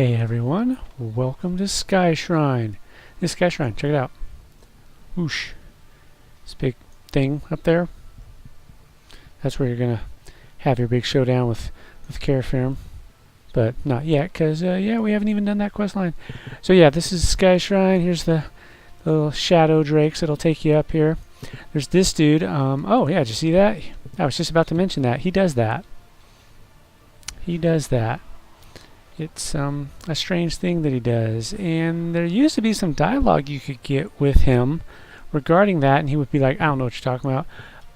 Hey everyone, welcome to Skyshrine. This Skyshrine, check it out. Whoosh. This big thing up there. That's where you're gonna have your big showdown with Carafirm. But not yet, because yeah, we haven't even done that quest line. So yeah, this is Skyshrine. Here's the little shadow drakes that'll take you up here. There's this dude. Oh yeah, did you see that? I was just about to mention that. He does that. He does that. It's a strange thing that he does, and there used to be some dialogue you could get with him regarding that, and he would be like, I don't know what you're talking about,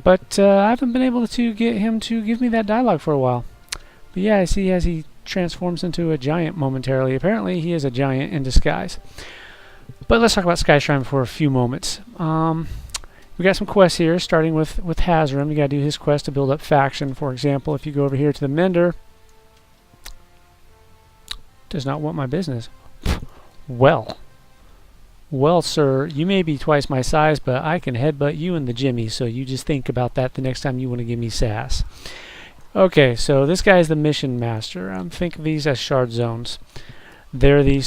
but I haven't been able to get him to give me that dialogue for a while. But yeah, I see as he transforms into a giant momentarily. Apparently he is a giant in disguise. But let's talk about Skyshrine for a few moments. We got some quests here, starting with Hazram. You gotta do his quest to build up faction. For example, if you go over here to the Mender, does not want my business. Well, sir, you may be twice my size, but I can headbutt you in the jimmy, so you just think about that the next time you want to give me sass. Okay, so this guy is the mission master. Think of these as shard zones. They're the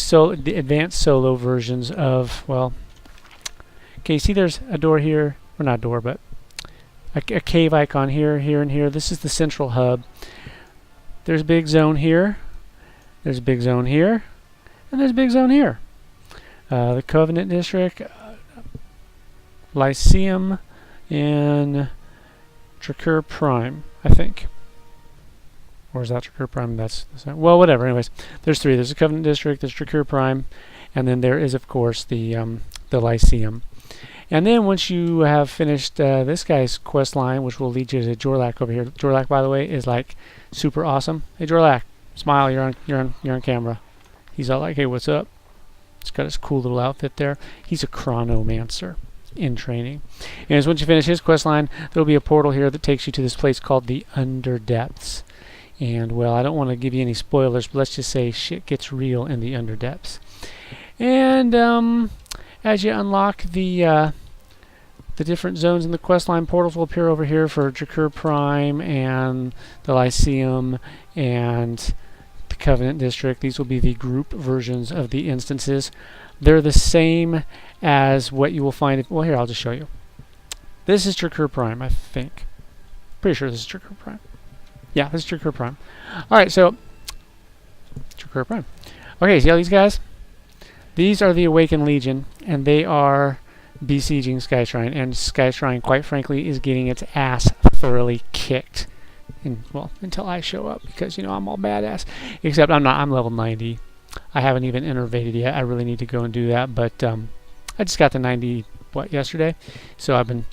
advanced solo versions of, well, okay, you see there's a door here, or not a door, but a cave icon here, here, and here. This is the central hub. There's a big zone here. There's a big zone here, and there's a big zone here. The Covenant District, Lyceum, and Trikur Prime, I think. Or is that Trikur Prime? That's well, whatever. Anyways, there's three. There's the Covenant District, there's Trikur Prime, and then there is, of course, the Lyceum. And then once you have finished this guy's quest line, which will lead you to Jorlak over here. Jorlak, by the way, is like super awesome. Hey, Jorlak. Smile, you're on camera. He's all like, hey, what's up? He's got his cool little outfit there. He's a chronomancer in training. And once you finish his quest line, there'll be a portal here that takes you to this place called the Underdepths. And well, I don't want to give you any spoilers, but let's just say shit gets real in the Underdepths. And as you unlock the different zones in the questline, portals will appear over here for Trikur Prime and the Lyceum and the Covenant District. These will be the group versions of the instances. They're the same as what you will find. Well, here, I'll just show you. This is Trikur Prime, I think. Pretty sure this is Trikur Prime. Yeah, this is Trikur Prime. Alright, so Trikur Prime. Okay, see all these guys? These are the Awakened Legion, and they are besieging Skyshrine, and Skyshrine, quite frankly, is getting its ass thoroughly kicked. Well, until I show up, because, you know, I'm all badass. Except I'm not. I'm level 90. I haven't even innervated yet. I really need to go and do that, but I just got to 90, yesterday? So I've been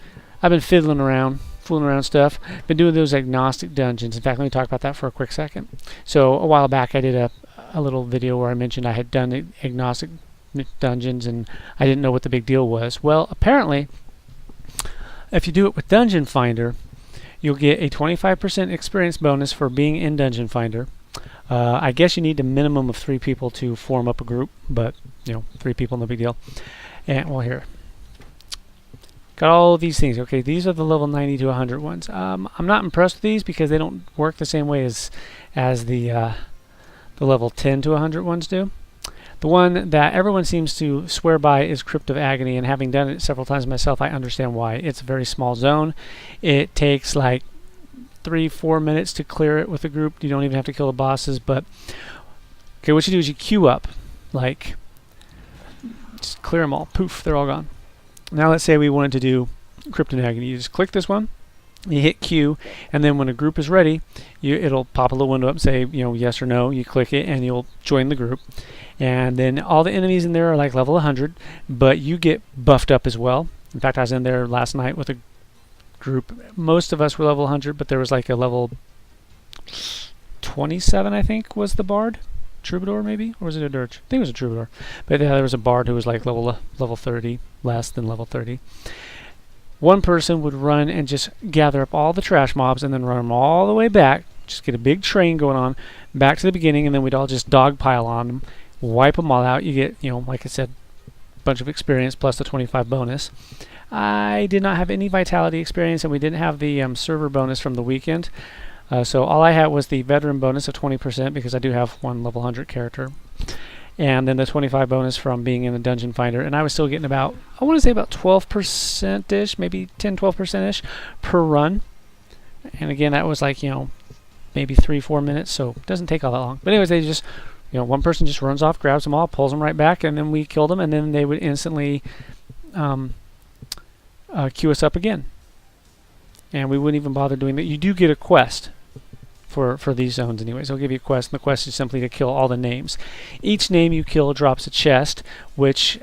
fiddling around, fooling around stuff. Been doing those agnostic dungeons. In fact, let me talk about that for a quick second. So a while back, I did a little video where I mentioned I had done agnostic dungeons and I didn't know what the big deal was. Well, apparently, if you do it with Dungeon Finder, you'll get a 25% experience bonus for being in Dungeon Finder. I guess you need a minimum of 3 people to form up a group, but, you know, 3 people, no big deal. And, well, here. Got all these things. Okay, these are the level 90 to 100 ones. I'm not impressed with these because they don't work the same way as the level 10 to 100 ones do. The one that everyone seems to swear by is Crypt of Agony, and having done it several times myself, I understand why. It's a very small zone. It takes like 3-4 minutes to clear it with a group. You don't even have to kill the bosses, but okay, what you do is you queue up, like just clear them all. Poof, they're all gone. Now let's say we wanted to do Crypt of Agony. You just click this one, you hit Q, and then when a group is ready, it'll pop a little window up and say, you know, yes or no. You click it, and you'll join the group. And then all the enemies in there are like level 100, but you get buffed up as well. In fact, I was in there last night with a group. Most of us were level 100, but there was like a level 27, I think, was the bard. Troubadour, maybe? Or was it a dirge? I think it was a troubadour. But yeah, there was a bard who was like level 30, less than level 30. One person would run and just gather up all the trash mobs and then run them all the way back. Just get a big train going on back to the beginning, and then we'd all just dogpile on them, wipe them all out. You get, you know, like I said, a bunch of experience plus the 25 bonus. I did not have any vitality experience, and we didn't have the server bonus from the weekend. So all I had was the veteran bonus of 20% because I do have one level 100 character. and then the 25 bonus from being in the dungeon finder, and I was still getting about, I want to say about 12%ish, maybe 10-12%ish per run. And again, that was like, you know, maybe 3-4 minutes, so it doesn't take all that long. But anyways, they just, you know, one person just runs off, grabs them all, pulls them right back, and then we kill them, and then they would instantly queue us up again. And we wouldn't even bother doing that. You do get a quest for these zones anyways. They'll give you a quest, and the quest is simply to kill all the names. Each name you kill drops a chest, which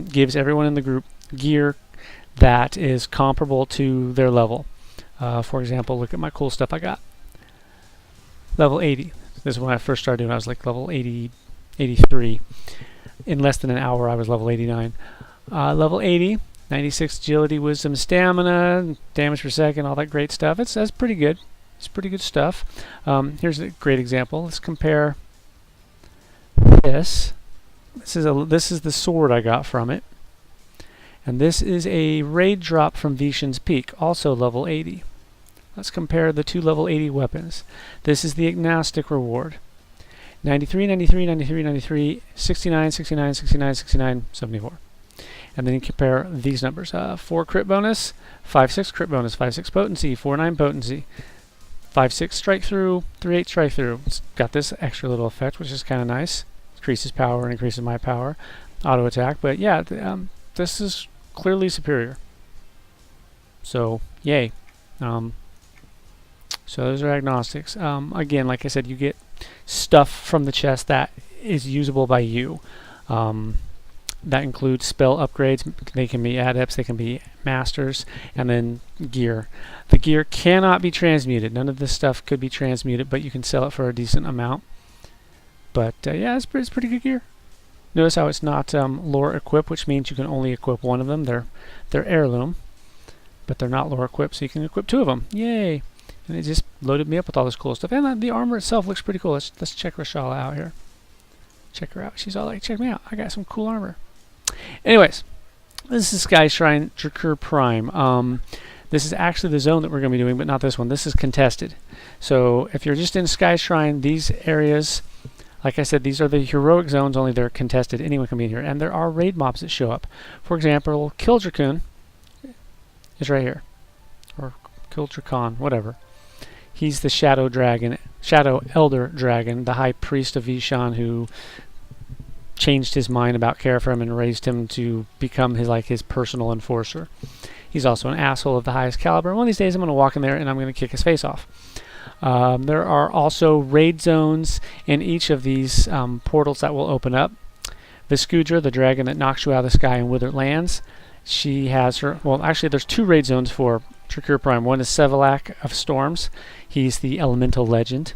gives everyone in the group gear that is comparable to their level. For example, look at my cool stuff I got. Level 80. This is when I first started doing it. I was like level 80, 83. In less than an hour, I was level 89. Level 80, 96 agility, wisdom, stamina, damage per second, all that great stuff. That's pretty good. It's pretty good stuff. Here's a great example. Let's compare this. This is the sword I got from it. And this is a raid drop from Vishen's Peak, also level 80. Let's compare the two level 80 weapons. This is the agnostic reward. 93, 93, 93, 93, 69, 69, 69, 69, 74. And then you compare these numbers. 4 crit bonus, 5-6 crit bonus, 5-6 potency, 4-9 potency, 5-6 strike through, 3-8 strike through. It's got this extra little effect, which is kind of nice. Increases power and increases my power. Auto attack, but yeah, this is clearly superior. So, yay. So those are agnostics. Again, like I said, you get stuff from the chest that is usable by you. That includes spell upgrades. They can be adepts, they can be masters, and then gear. The gear cannot be transmuted. None of this stuff could be transmuted, but you can sell it for a decent amount. But yeah, it's pretty good gear. Notice how it's not lore equip, which means you can only equip one of them. They're heirloom, but they're not lore equipped, so you can equip 2 of them. Yay! And it just loaded me up with all this cool stuff. And the armor itself looks pretty cool. Let's check Rashala out here. Check her out. She's all like, check me out. I got some cool armor. Anyways, this is Skyshrine Drakur Prime. This is actually the zone that we're going to be doing, but not this one. This is contested. So if you're just in Skyshrine, these areas, like I said, these are the heroic zones, only they're contested. Anyone can be in here. And there are raid mobs that show up. For example, Kildrakun is right here. Or Kildrakon, whatever. He's the Shadow Dragon, Shadow Elder Dragon, the High Priest of Vishen, who changed his mind about Karaphrim and raised him to become his personal enforcer. He's also an asshole of the highest caliber. One of these days I'm going to walk in there and I'm going to kick his face off. There are also raid zones in each of these portals that will open up. Viscudra, the dragon that knocks you out of the sky in Withered Lands, she has her, well actually there's 2 raid zones for Drakur Prime. One is Sevalak of Storms. He's the elemental legend.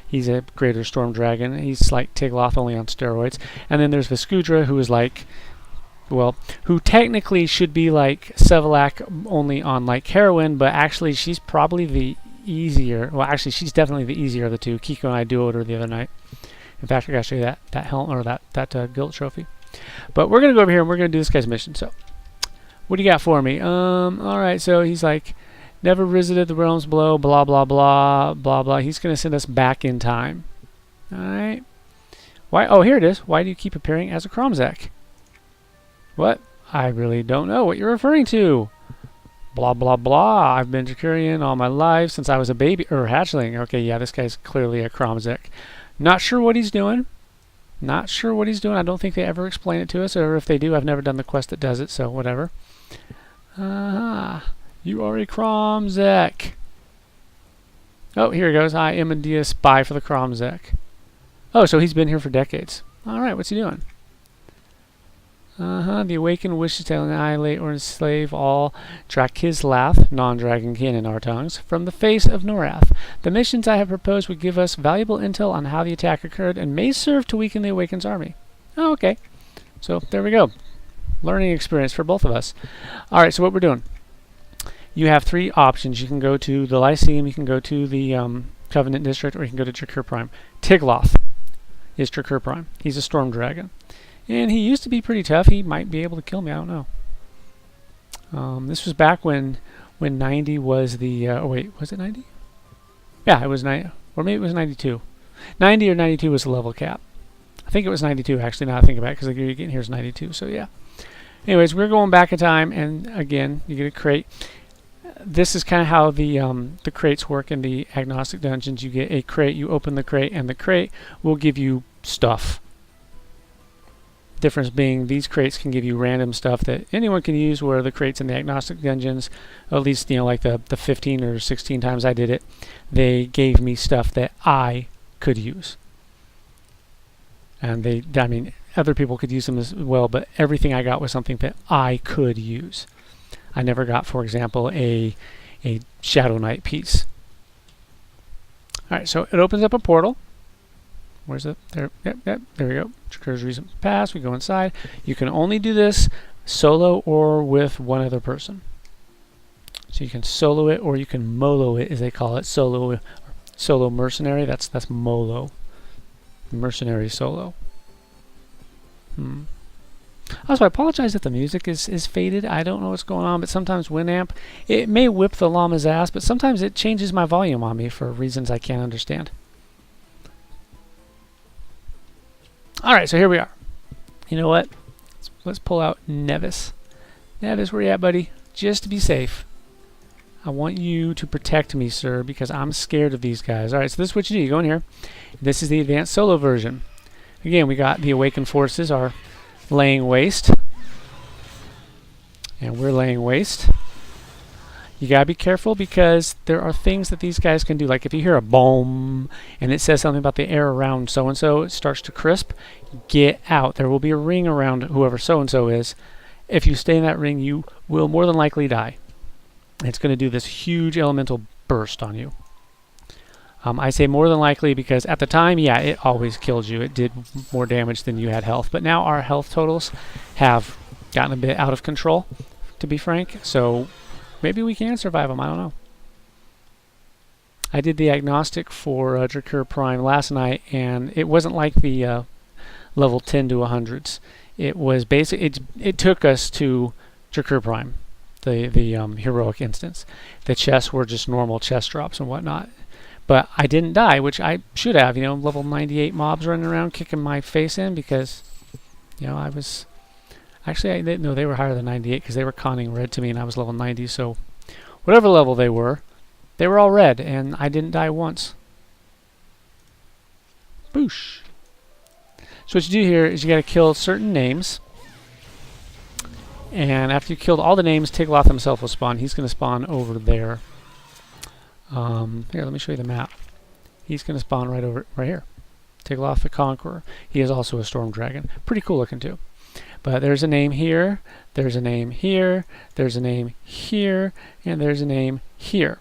He's a greater storm dragon. He's like Tigloth, only on steroids. And then there's Viscudra, who is like, well, who technically should be like Sevalak, only on like heroin, but actually she's probably the easier, well actually she's definitely the easier of the 2. Kiko and I duoed her the other night. In fact, I gotta show you that helm, or that guild trophy. But we're gonna go over here and we're gonna do this guy's mission. So, what do you got for me? Alright, so he's like, never visited the realms below, blah, blah, blah, blah, blah. He's going to send us back in time. Alright. Why? Oh, here it is. Why do you keep appearing as a Kromzek? What? I really don't know what you're referring to. Blah, blah, blah. I've been Drakurian all my life since I was a baby, or hatchling. Okay, yeah, this guy's clearly a Kromzek. Not sure what he's doing. Not sure what he's doing. I don't think they ever explain it to us, or if they do, I've never done the quest that does it, so whatever. You are a Kromzek. Oh, here he goes. I am indeed a spy for the Kromzek. Oh, so he's been here for decades. Alright, what's he doing? The Awakened wishes to annihilate or enslave all Drakizlath, non-dragon kin in our tongues, from the face of Norath. The missions I have proposed would give us valuable intel on how the attack occurred and may serve to weaken the Awakened's army. Oh, okay. So, there we go. Learning experience for both of us. Alright, so what we're doing. You have 3 options. You can go to the Lyceum, you can go to the Covenant District, or you can go to Drakur Prime. Tigloth is Drakur Prime. He's a storm dragon. And he used to be pretty tough. He might be able to kill me, I don't know. This was back when 90 was the... oh wait, was it 90? Yeah, it was 90. Or maybe it was 92. 90 or 92 was the level cap. I think it was 92 actually, now I think about it, because the gear you're getting here is 92, so yeah. Anyways, we're going back in time, and again, you get a crate. This is kind of how the crates work in the agnostic dungeons. You get a crate, you open the crate, and the crate will give you stuff. Difference being, these crates can give you random stuff that anyone can use, where the crates in the agnostic dungeons, at least, you know, like the 15 or 16 times I did it, they gave me stuff that I could use. And I mean, other people could use them as well, but everything I got was something that I could use. I never got, for example, a Shadow Knight piece. Alright, so it opens up a portal. Where's it? There. Yep, there we go. Drakur's recent pass. We go inside. You can only do this solo or with one other person. So you can solo it, or you can molo it, as they call it. Solo mercenary. That's molo. Mercenary solo. Also, I apologize if the music is faded. I don't know what's going on, but sometimes Winamp, it may whip the llama's ass, but sometimes it changes my volume on me for reasons I can't understand. Alright, so here we are. You know what? Let's pull out Nevis. Nevis, where you at, buddy? Just to be safe. I want you to protect me, sir, because I'm scared of these guys. Alright, so this is what you do. You go in here. This is the advanced solo version. Again, we got the Awakened Forces are laying waste. And we're laying waste. You gotta be careful, because there are things that these guys can do. Like if you hear a boom and it says something about the air around so-and-so, it starts to crisp, get out. There will be a ring around whoever so-and-so is. If you stay in that ring, you will more than likely die. It's going to do this huge elemental burst on you. I say more than likely because at the time, yeah, it always killed you. It did more damage than you had health. But now our health totals have gotten a bit out of control, to be frank. So maybe we can survive them. I don't know. I did the agnostic for Drakur Prime last night, and it wasn't like the level 10 to 100s. It was basically, it took us to Drakur Prime, the heroic instance. The chests were just normal chest drops and whatnot. But I didn't die, which I should have. You know, level 98 mobs running around kicking my face in, because, you know, I was... Actually, I didn't know they were higher than 98, because they were conning red to me, and I was level 90. So whatever level they were all red, and I didn't die once. Boosh. So what you do here is you got to kill certain names. And after you've killed all the names, Tigloth himself will spawn. He's going to spawn over there. Here, let me show you the map. He's going to spawn right here. Tigloth the Conqueror. He is also a storm dragon. Pretty cool looking too. But there's a name here, there's a name here, there's a name here, and there's a name here.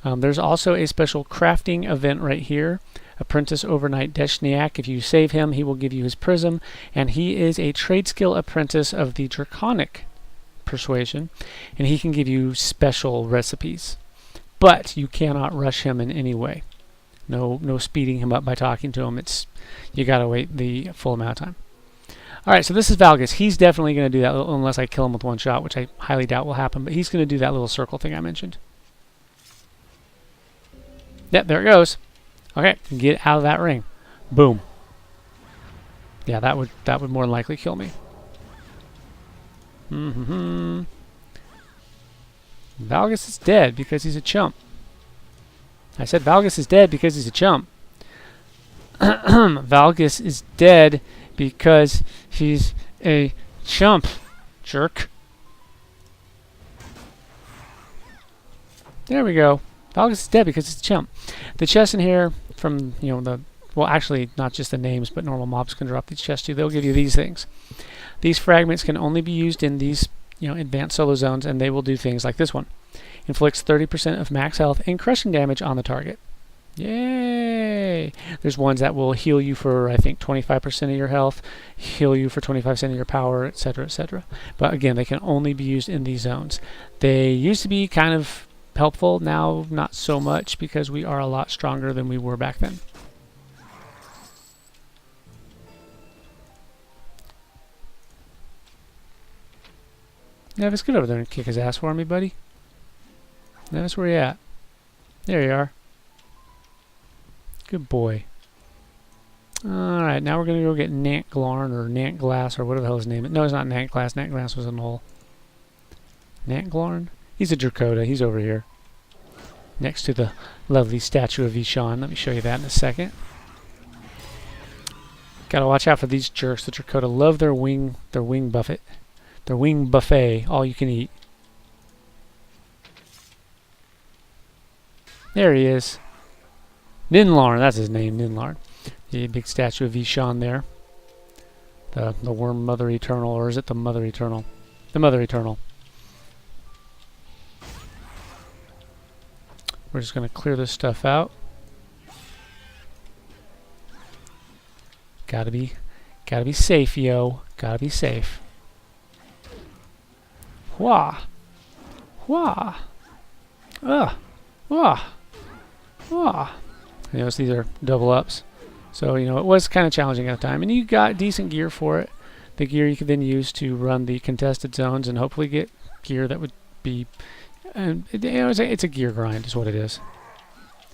There's also a special crafting event right here. Apprentice Overnight Deshniak. If you save him, he will give you his prism, and he is a trade skill apprentice of the Draconic Persuasion, and he can give you special recipes. But you cannot rush him in any way. No speeding him up by talking to him. You gotta wait the full amount of time. Alright, so this is Valgus. He's definitely going to do that, unless I kill him with one shot, which I highly doubt will happen, but he's going to do that little circle thing I mentioned. Yep, there it goes. Okay, get out of that ring. Boom. Yeah, that would more than likely kill me. Valgus is dead because he's a chump. I said Valgus is dead because he's a chump. Valgus is dead because he's a chump, jerk. There we go. Valgus is dead because he's a chump. The chests in here from, you know, well, actually, not just the names, but normal mobs can drop these chests too. They'll give you these things. These fragments can only be used in these, you know, advanced solo zones, and they will do things like this one. Inflicts 30% of max health and crushing damage on the target. Yay! There's ones that will heal you for, I think, 25% of your health, heal you for 25% of your power, etc., etc. But again, they can only be used in these zones. They used to be kind of helpful, now not so much, because we are a lot stronger than we were back then. Nevis, get over there and kick his ass for me, buddy. Nevis, where you at? There you are. Good boy. Alright, now we're going to go get Nantglarn or Nantglass or whatever the hell his name is. No, it's not Nantglass. Nantglass was in the hole. Nantglarn? He's a Dracoda. He's over here. Next to the lovely statue of Ishan. Let me show you that in a second. Gotta watch out for these jerks. The Dracoda love their wing buffet. Their wing buffet. All you can eat. There he is. Ninlarn, that's his name, Ninlarn. The big statue of Ishan there. The worm Mother Eternal, or is it the Mother Eternal? The Mother Eternal. We're just going to clear this stuff out. Gotta be safe, yo. Gotta be safe. Wah! Wah! Wah! Wah! You notice these are double ups. So, you know, it was kind of challenging at the time. And you got decent gear for it. The gear you could then use to run the contested zones and hopefully get gear that would be... it's a gear grind is what it is.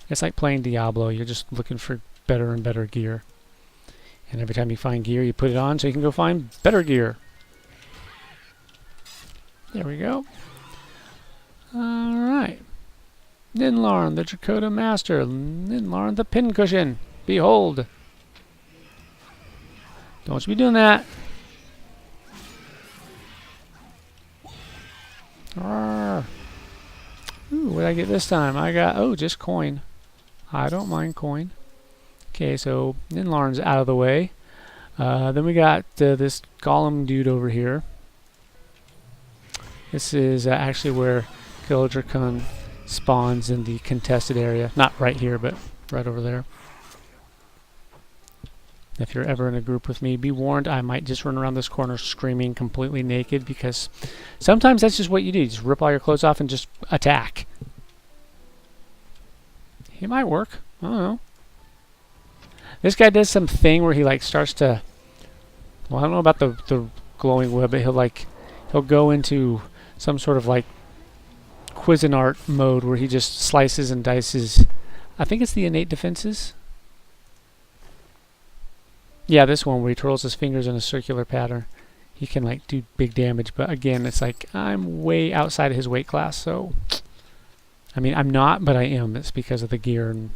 It's like playing Diablo. You're just looking for better and better gear. And every time you find gear, you put it on so you can go find better gear. There we go. Alright. Ninlarn, the Dracoda Master. Ninlarn, the Pincushion. Behold. Don't you be doing that. Arrgh. Ooh, what did I get this time? I got, oh, just coin. I don't mind coin. Okay, so Ninlarn's out of the way. Then we got this golem dude over here. This is actually where Gildrakun spawns in the contested area. Not right here, but right over there. If you're ever in a group with me, be warned, I might just run around this corner screaming completely naked because sometimes that's just what you do. You just rip all your clothes off and just attack. It might work. I don't know. This guy does some thing where he like starts to... Well, I don't know about the glowing web, but he'll go into some sort of like Cuisinart mode where he just slices and dices. I think it's the innate defenses. Yeah, this one where he twirls his fingers in a circular pattern. He can like do big damage, but again, it's like I'm way outside of his weight class, so... I mean, I'm not, but I am. It's because of the gear and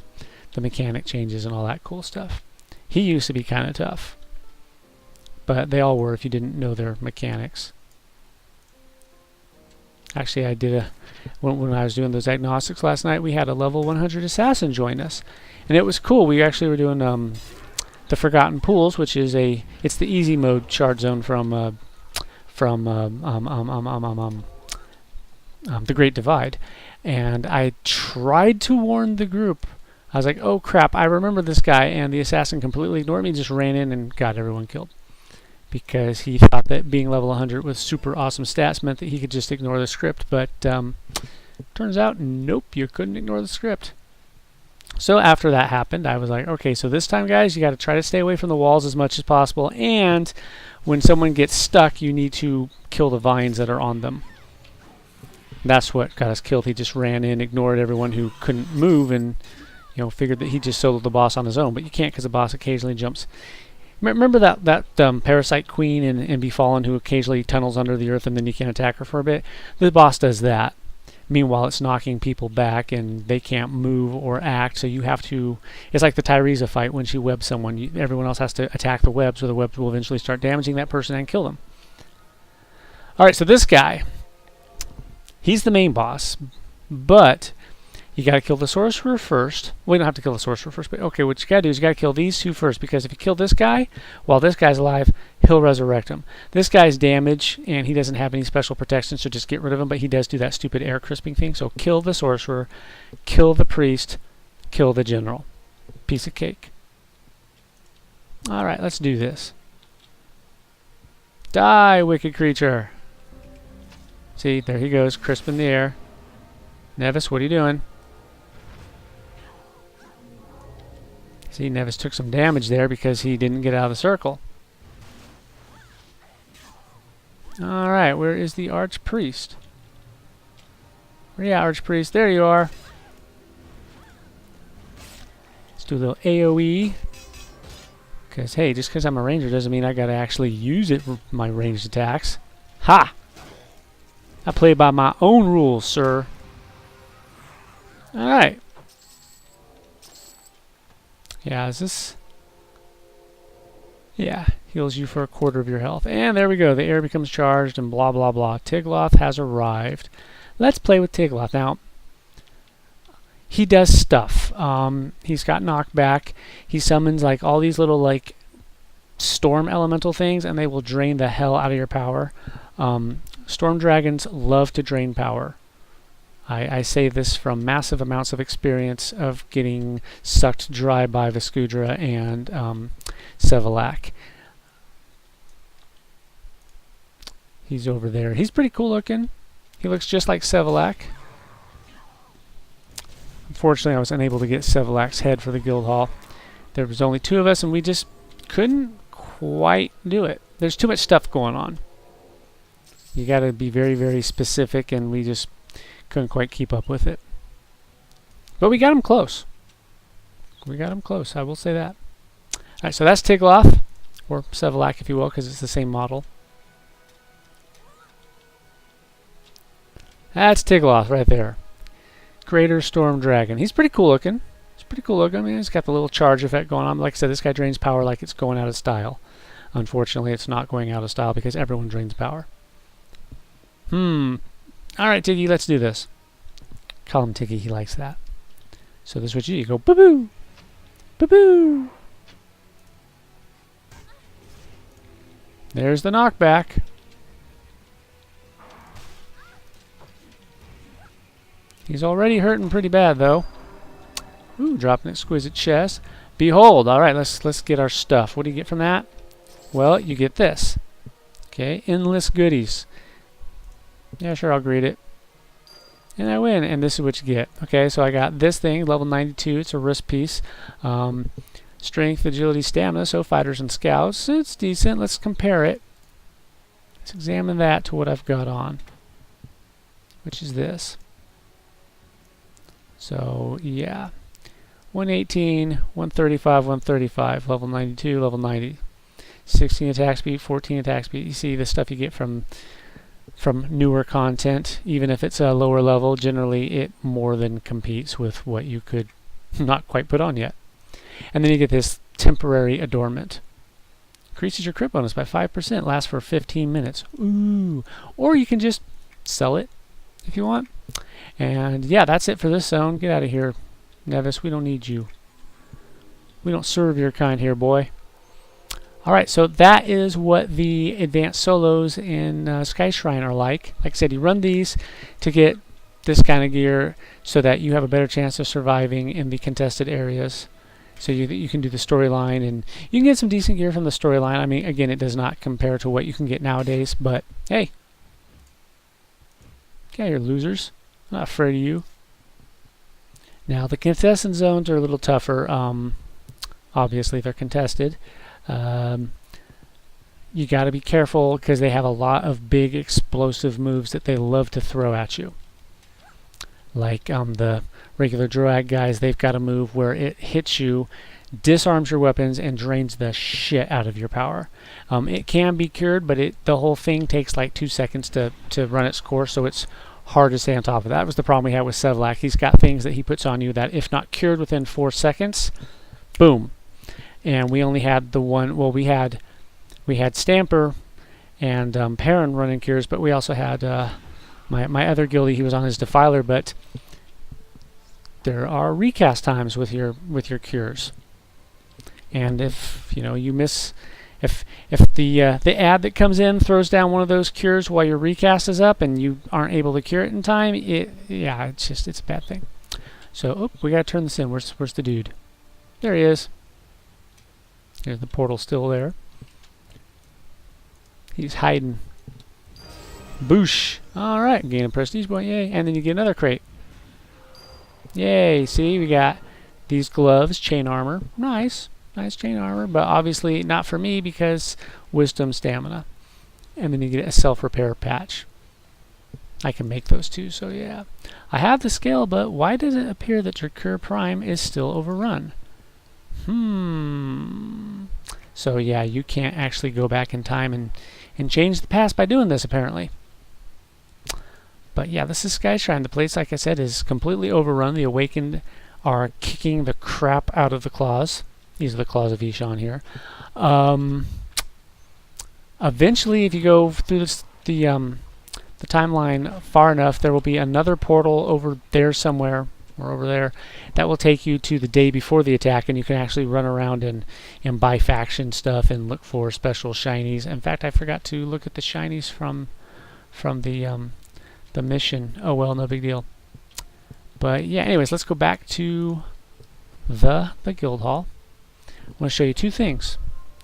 the mechanic changes and all that cool stuff. He used to be kind of tough. But they all were if you didn't know their mechanics. Actually, I did when I was doing those agnostics last night, we had a level 100 assassin join us. And it was cool. We actually were doing the Forgotten Pools, which is it's the easy mode shard zone from the Great Divide. And I tried to warn the group. I was like, oh crap, I remember this guy, and the assassin completely ignored me, just ran in and got everyone killed. Because he thought that being level 100 with super awesome stats meant that he could just ignore the script, but turns out, nope, you couldn't ignore the script. So after that happened, I was like, okay, so this time, guys, you got to try to stay away from the walls as much as possible, and when someone gets stuck, you need to kill the vines that are on them. That's what got us killed. He just ran in, ignored everyone who couldn't move, and figured that he just soloed the boss on his own. But you can't, because the boss occasionally jumps. Remember that parasite queen in Befallen who occasionally tunnels under the earth and then you can't attack her for a bit? The boss does that. Meanwhile, it's knocking people back and they can't move or act, so you have to... It's like the Tyrese fight when she webs someone. Everyone else has to attack the webs, so the webs will eventually start damaging that person and kill them. Alright, so this guy, he's the main boss, but you got to kill the sorcerer first. Well, you don't have to kill the sorcerer first, but okay, what you got to do is you got to kill these two first, because if you kill this guy while this guy's alive, he'll resurrect him. This guy's damaged, and he doesn't have any special protection, so just get rid of him, but he does do that stupid air crisping thing, so kill the sorcerer, kill the priest, kill the general. Piece of cake. Alright, let's do this. Die, wicked creature! See, there he goes, crisp in the air. Nevis, what are you doing? See, Nevis took some damage there because he didn't get out of the circle. Alright, where is the Archpriest? Where are you at, Archpriest? There you are. Let's do a little AoE. Because, hey, just because I'm a ranger doesn't mean I got to actually use it for my ranged attacks. Ha! I play by my own rules, sir. Alright. Yeah, is this... Yeah, heals you for 1/4 of your health. And there we go. The air becomes charged and blah, blah, blah. Tigloth has arrived. Let's play with Tigloth. Now, he does stuff. He's got knockback. He summons like all these little like storm elemental things, and they will drain the hell out of your power. Storm dragons love to drain power. I say this from massive amounts of experience of getting sucked dry by Viscudra and Sevalak. He's over there. He's pretty cool looking. He looks just like Sevalak. Unfortunately, I was unable to get Sevalak's head for the guild hall. There was only 2 of us, and we just couldn't quite do it. There's too much stuff going on. You got to be very, very specific, and we just couldn't quite keep up with it. But we got him close. We got him close, I will say that. Alright, so that's Tigloth, or Sevalak if you will, because it's the same model. That's Tigloth right there. Greater Storm Dragon. He's pretty cool looking. He's pretty cool looking. I mean, he's got the little charge effect going on. Like I said, this guy drains power like it's going out of style. Unfortunately, it's not going out of style because everyone drains power. Alright, Tiggy, let's do this. Call him Tiggy, he likes that. So this is what you do. You go, boo-boo! Boo-boo! There's the knockback. He's already hurting pretty bad, though. Ooh, drop an exquisite chest. Behold! Alright, let's get our stuff. What do you get from that? Well, you get this. Okay, endless goodies. Yeah, sure, I'll greet it. And I win, and this is what you get. Okay, so I got this thing, level 92. It's a wrist piece. Strength, agility, stamina, so fighters and scouts. It's decent. Let's compare it. Let's examine that to what I've got on, which is this. So, yeah. 118, 135, 135. Level 92, level 90. 16 attack speed, 14 attack speed. You see the stuff you get from newer content, even if it's a lower level, generally it more than competes with what you could not quite put on yet. And then you get this temporary adornment. Increases your crit bonus by 5%, lasts for 15 minutes. Ooh. Or you can just sell it if you want. And yeah, that's it for this zone. Get out of here, Nevis. We don't need you. We don't serve your kind here, boy. Alright, so that is what the advanced solos in Skyshrine are like. Like I said, you run these to get this kind of gear so that you have a better chance of surviving in the contested areas. So you can do the storyline, and you can get some decent gear from the storyline. I mean, again, it does not compare to what you can get nowadays, but hey. Get out here, losers. I'm not afraid of you. Now, the contestant zones are a little tougher. Obviously, they're contested. You got to be careful because they have a lot of big explosive moves that they love to throw at you. Like the regular Droag guys, they've got a move where it hits you, disarms your weapons, and drains the shit out of your power. It can be cured, but the whole thing takes like 2 seconds to run its course, so it's hard to stay on top of that. That was the problem we had with Sevalak. He's got things that he puts on you that, if not cured within 4 seconds, boom. And we only had the one. Well, we had Stamper and Perrin running cures, but we also had my other guildie. He was on his Defiler, but there are recast times with your cures. And if you miss, if the ad that comes in throws down one of those cures while your recast is up and you aren't able to cure it in time, it's a bad thing. So we gotta turn this in. Where's the dude? There he is. There's the portal still there. He's hiding. Boosh! Alright, gain a prestige point, yay. And then you get another crate. Yay, see, we got these gloves, chain armor. Nice. Nice chain armor, but obviously not for me because wisdom, stamina. And then you get a self-repair patch. I can make those too, so yeah. I have the skill, but why does it appear that Dracur Prime is still overrun? So yeah, you can't actually go back in time and change the past by doing this, apparently. But yeah, this is Skyshrine. The place, like I said, is completely overrun. The Awakened are kicking the crap out of the claws. These are the claws of Ishan here. Eventually, if you go through the timeline far enough, there will be another portal over there somewhere, or over there, that will take you to the day before the attack, and you can actually run around and buy faction stuff and look for special shinies. In fact, I forgot to look at the shinies from the mission. Oh well, no big deal. But yeah, anyways, let's go back to the guild hall. I want to show you two things.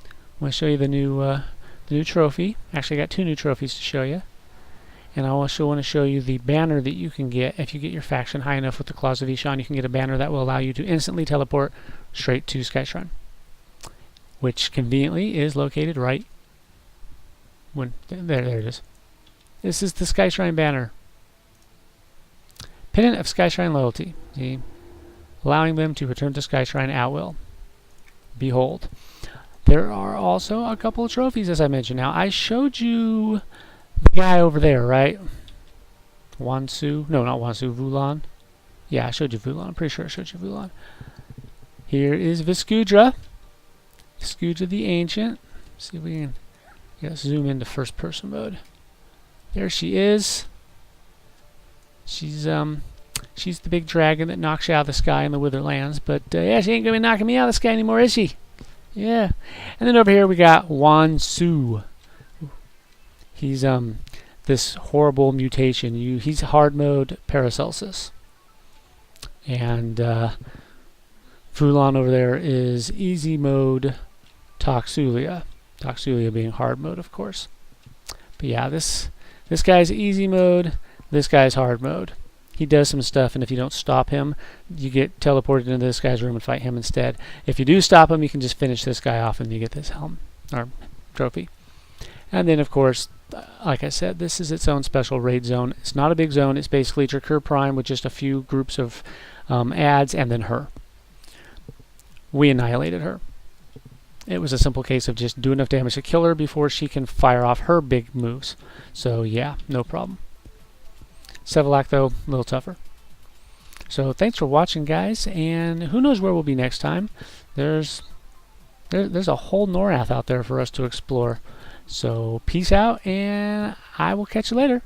I want to show you the new trophy. Actually, I got two new trophies to show you. And I also want to show you the banner that you can get if you get your faction high enough with the Claws of Ishan. You can get a banner that will allow you to instantly teleport straight to Skyshrine, which conveniently is located right there it is. This is the Skyshrine banner. Pennant of Skyshrine loyalty. See? Allowing them to return to Skyshrine at will. Behold. There are also a couple of trophies, as I mentioned. Now, I showed you the guy over there, right? Wansu? No, not Wansu. Vulan. Yeah, I showed you Vulan. I'm pretty sure I showed you Vulan. Here is Viscudra. Viscudra the Ancient. Let's see if we can zoom into first person mode. There she is. She's the big dragon that knocks you out of the sky in the Witherlands. But yeah, she ain't gonna be knocking me out of the sky anymore, is she? Yeah. And then over here we got Wansu. He's this horrible mutation. He's hard mode Paracelsus. And Vulan over there is easy mode Toxulia. Toxulia being hard mode, of course. But yeah, this guy's easy mode. This guy's hard mode. He does some stuff, and if you don't stop him, you get teleported into this guy's room and fight him instead. If you do stop him, you can just finish this guy off and you get this helm or trophy. And then, of course, like I said, this is its own special raid zone. It's not a big zone. It's basically Drakur Prime with just a few groups of ads and then her. We annihilated her. It was a simple case of just do enough damage to kill her before she can fire off her big moves. So yeah, no problem. Sevelac, though, a little tougher. So thanks for watching, guys, and who knows where we'll be next time. There's a whole Norath out there for us to explore. So peace out, and I will catch you later.